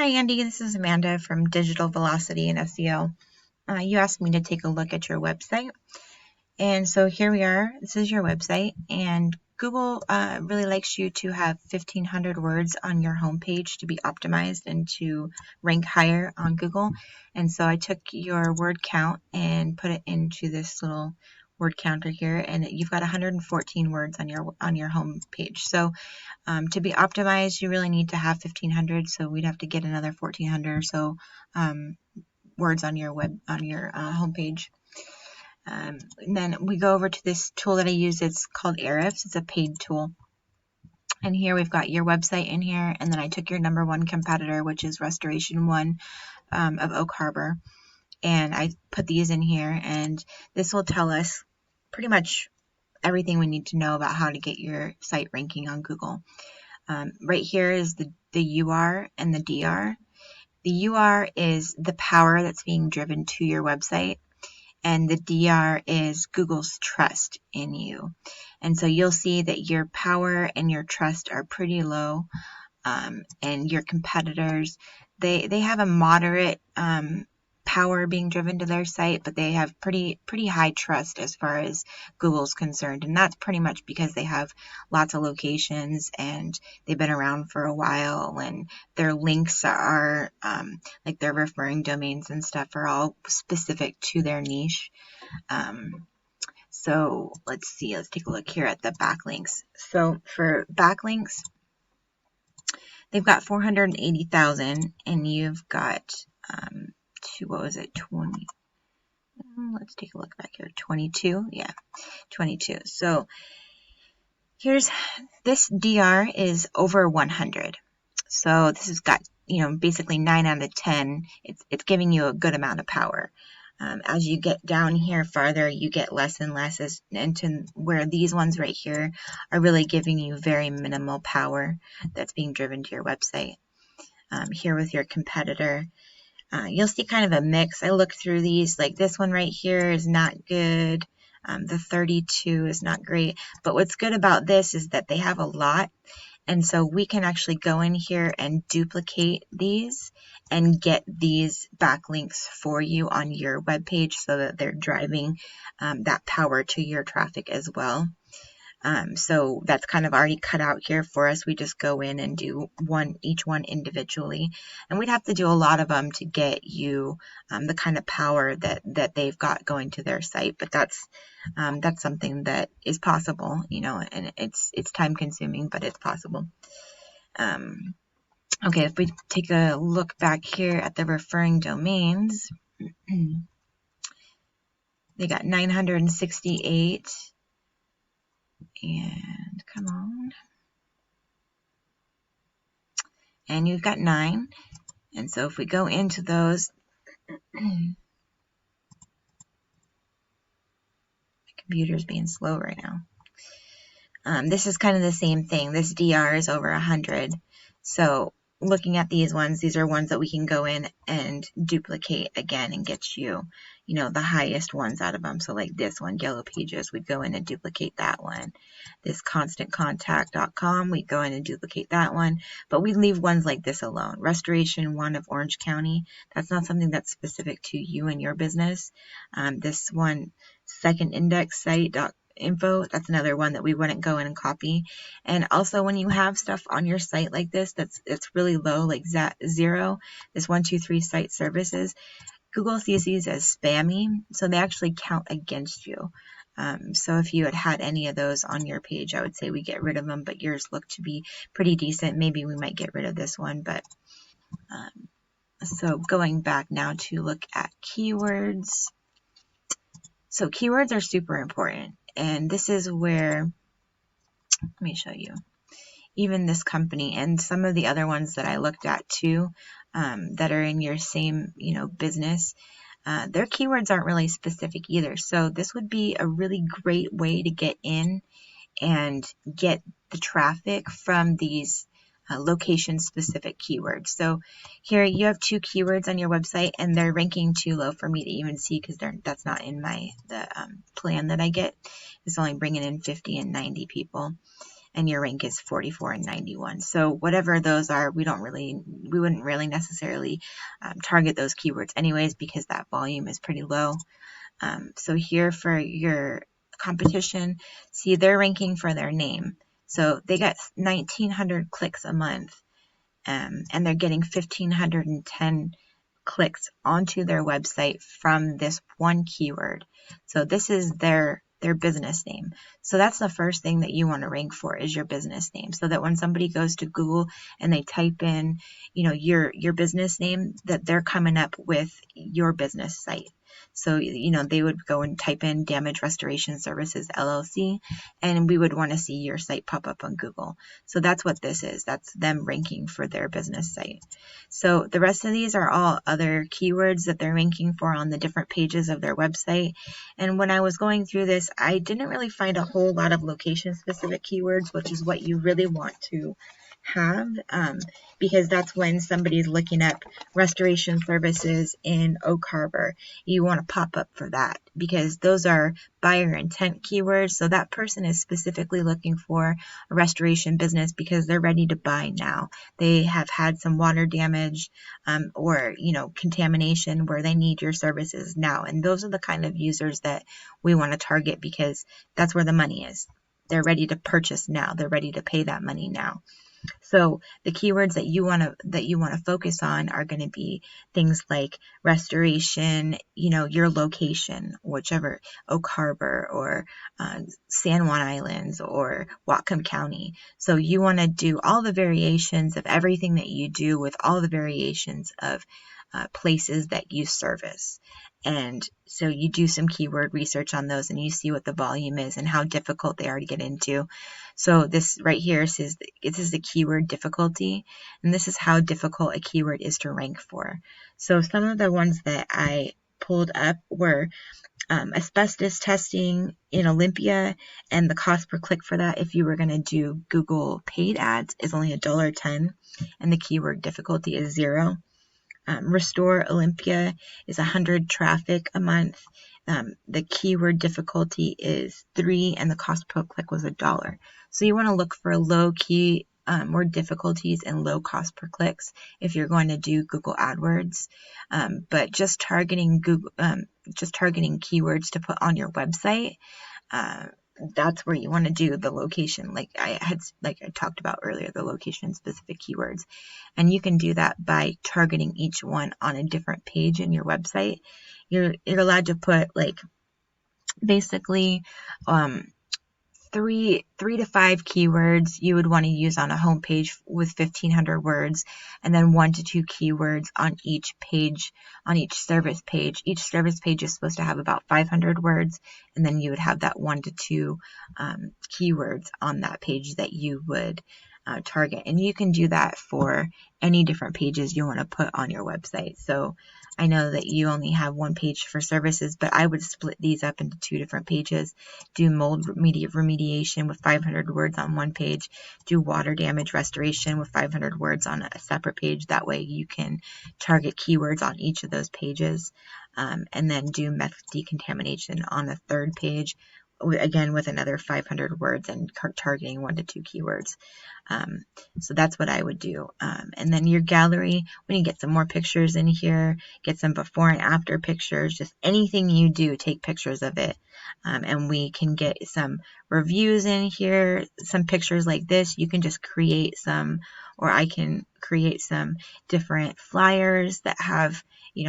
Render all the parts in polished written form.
Hi Andy, this is Amanda from Digital Velocity and SEO. You asked me to take a look at your website, and so here we are. This is your website, and Google really likes you to have 1,500 words on your homepage to be optimized and to rank higher on Google. And so I took your word count and put it into this little word counter here, and you've got 114 words on your home page. So to be optimized, you really need to have 1,500. So we'd have to get another 1,400 or so words on your home page. And then we go over to this tool that I use. It's called Ahrefs. It's a paid tool. And here we've got your website in here, and then I took your number one competitor, which is Restoration One of Oak Harbor, and I put these in here, and this will tell us pretty much everything we need to know about how to get your site ranking on Google. Right here is the UR and the DR. The UR is the power that's being driven to your website, and the DR is Google's trust in you. And so you'll see that your power and your trust are pretty low, and your competitors, they have a moderate power being driven to their site, but they have pretty high trust as far as Google's concerned, and that's pretty much because they have lots of locations and they've been around for a while, and their links are like their referring domains and stuff are all specific to their niche. So let's take a look here at the backlinks. So for backlinks, they've got 480,000, and you've got 20? Let's take a look back here. 22, yeah, 22. So here's this DR is over 100. So this has got basically 9 out of 10. It's giving you a good amount of power. As you get down here farther, you get less and less, into where these ones right here are really giving you very minimal power that's being driven to your website. Here with your competitor, you'll see kind of a mix. I looked through these, like this one right here is not good. The 32 is not great. But what's good about this is that they have a lot. And so we can actually go in here and duplicate these and get these backlinks for you on your web page so that they're driving that power to your traffic as well. So that's kind of already cut out here for us. We just go in and do each one individually, and we'd have to do a lot of them to get you the kind of power that they've got going to their site. But that's something that is possible, and it's time consuming, but it's possible. Okay, if we take a look back here at the referring domains, they got 968. And come on. And you've got 9. And so if we go into those, my computer's being slow right now. This is kind of the same thing. This DR is over 100. So looking at these ones, these are ones that we can go in and duplicate again and get you, the highest ones out of them. So like this one, Yellow Pages, we'd go in and duplicate that one. This ConstantContact.com, we'd go in and duplicate that one. But we leave ones like this alone. Restoration One of Orange County, that's not something that's specific to you and your business. This one, Second Index Site.info, that's another one that we wouldn't go in and copy. And also when you have stuff on your site like this it's really low, like 0, this 123 site services, Google sees these as spammy, so they actually count against you. So if you had any of those on your page, I would say we get rid of them, but yours look to be pretty decent. Maybe we might get rid of this one, but so going back now to look at keywords. So keywords are super important, and this is where, let me show you, even this company and some of the other ones that I looked at too, that are in your same, business, their keywords aren't really specific either. So this would be a really great way to get in and get the traffic from these location-specific keywords. So here you have 2 keywords on your website, and they're ranking too low for me to even see because that's not in the plan that I get. It's only bringing in 50 and 90 people. and your rank is 44 and 91. So whatever those are, we wouldn't really necessarily target those keywords anyways, because that volume is pretty low. So here for your competition, see, they're ranking for their name. So they got 1,900 clicks a month, and they're getting 1,510 clicks onto their website from this one keyword. So this is their business name. So that's the first thing that you want to rank for, is your business name, so that when somebody goes to Google and they type in, your business name, that they're coming up with your business site. So, they would go and type in Damage Restoration Services LLC, and we would want to see your site pop up on Google. So that's what this is. That's them ranking for their business site. So the rest of these are all other keywords that they're ranking for on the different pages of their website. And when I was going through this, I didn't really find a whole lot of location-specific keywords, which is what you really want to have, because that's when somebody's looking up restoration services in Oak Harbor. You want to pop up for that, because those are buyer intent keywords. So that person is specifically looking for a restoration business because they're ready to buy now. They have had some water damage or contamination where they need your services now. And those are the kind of users that we want to target, because that's where the money is. They're ready to purchase now. They're ready to pay that money now. So the keywords that you want to focus on are going to be things like restoration, your location, whichever, Oak Harbor or San Juan Islands or Whatcom County. So you want to do all the variations of everything that you do with all the variations of places that you service. And so you do some keyword research on those, and you see what the volume is and how difficult they are to get into. So this right here says this is the keyword difficulty, and this is how difficult a keyword is to rank for. So some of the ones that I pulled up were asbestos testing in Olympia, and the cost per click for that, if you were going to do Google paid ads, is only $1.10, and the keyword difficulty is 0. Restore Olympia is 100 traffic a month. The keyword difficulty is 3, and the cost per click was $1. So you want to look for low key word difficulties and low cost per clicks if you're going to do Google AdWords. But just targeting keywords to put on your website, that's where you want to do the location, like I talked about earlier, the location specific keywords. And you can do that by targeting each one on a different page in your website. You're allowed to put basically 3 to 5 keywords you would want to use on a home page with 1,500 words, and then 1 to 2 keywords on each page, on each service page. Each service page is supposed to have about 500 words, and then you would have that 1 to 2 keywords on that page that you would target. And you can do that for any different pages you want to put on your website. So I know that you only have one page for services, but I would split these up into 2 different pages. Do mold remediation with 500 words on one page. Do water damage restoration with 500 words on a separate page. That way you can target keywords on each of those pages. And then do meth decontamination on the 3rd page, again with another 500 words and targeting 1 to 2 keywords. So that's what I would do. And then your gallery, when you get some more pictures in here, get some before and after pictures, just anything you do, take pictures of it. And we can get some reviews in here, some pictures like this. You can just create some, or I can create some different flyers that have,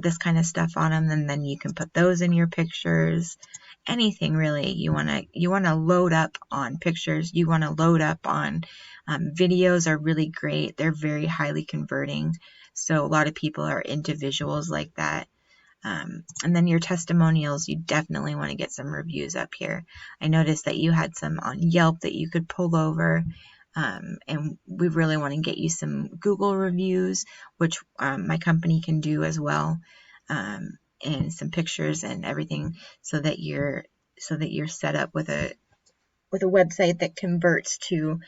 this kind of stuff on them, and then you can put those in your pictures. Anything really you want to load up on pictures. You want to load up on videos are really great. They're very highly converting. So a lot of people are into visuals like that. And then your testimonials, you definitely want to get some reviews up here. I noticed that you had some on Yelp that you could pull over. And we really want to get you some Google reviews, which my company can do as well. And some pictures and everything, so that you're set up with a website that converts to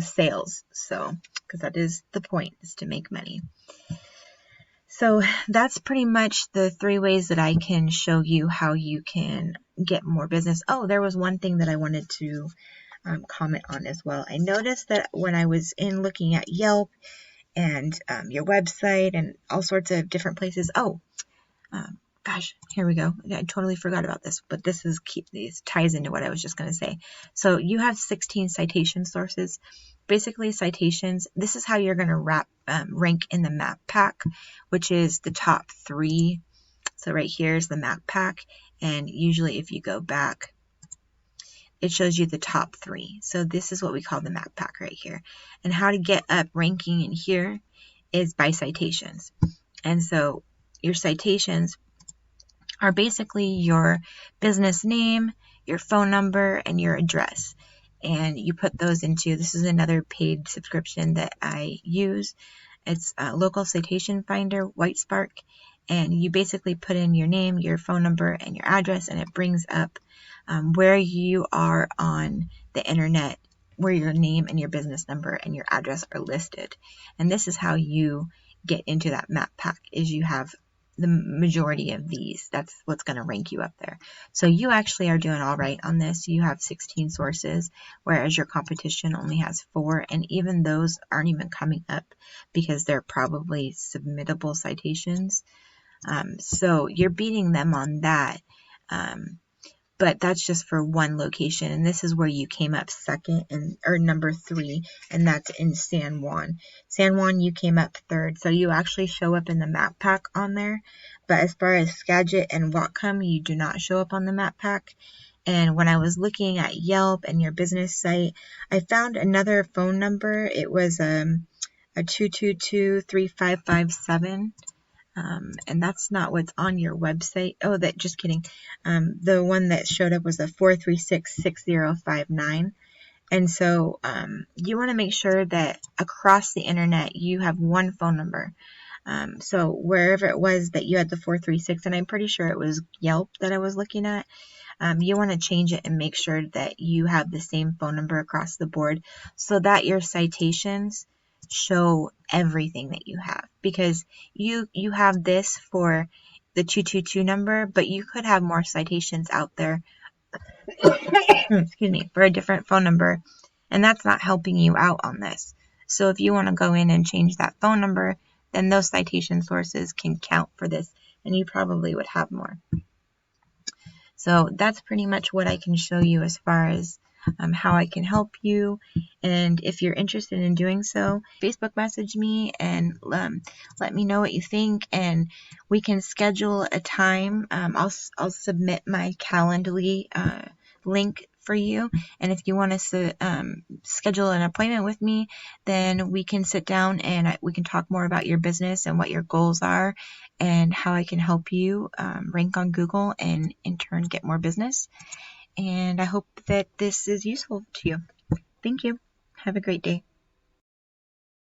sales. So because that is the point, is to make money. So that's pretty much the 3 ways that I can show you how you can get more business. Oh, there was one thing that I wanted to comment on as well. I noticed that when I was in looking at Yelp and your website and all sorts of different places. Gosh, here we go. I totally forgot about this, but this ties into what I was just going to say. So you have 16 citation sources. Basically, citations, this is how you're going to rank in the map pack, which is the top 3. So right here is the map pack, and usually if you go back, it shows you the top 3. So this is what we call the map pack right here. And how to get up ranking in here is by citations. And so your citations are basically your business name, your phone number, and your address. And you put those into, this is another paid subscription that I use. It's a local citation finder, Whitespark. And you basically put in your name, your phone number, and your address, and it brings up where you are on the internet, where your name and your business number and your address are listed. And this is how you get into that map pack, is you have the majority of these. That's what's going to rank you up there. So you actually are doing all right on this. You have 16 sources, whereas your competition only has 4, and even those aren't even coming up because they're probably submittable citations. So you're beating them on that. But that's just for one location, and this is where you came up second or number 3, and that's in San Juan. San Juan, you came up 3rd, so you actually show up in the map pack on there. But as far as Skagit and Whatcom, you do not show up on the map pack. And when I was looking at Yelp and your business site, I found another phone number. It was a 222-3557. And that's not what's on your website. Oh, just kidding. The one that showed up was a 436-6059. And so you want to make sure that across the internet you have one phone number. So wherever it was that you had the 436, and I'm pretty sure it was Yelp that I was looking at, you want to change it and make sure that you have the same phone number across the board so that your citations show everything that you have, because you have this for the 222 number, but you could have more citations out there excuse me, for a different phone number, and that's not helping you out on this. So if you want to go in and change that phone number, then those citation sources can count for this, and you probably would have more. So that's pretty much what I can show you as far as how I can help you. And if you're interested in doing so, Facebook message me and let me know what you think, and we can schedule a time. I'll submit my Calendly link for you, and if you want to schedule an appointment with me, then we can sit down and we can talk more about your business and what your goals are and how I can help you rank on Google and in turn get more business. And I hope that this is useful to you. Thank you. Have a great day.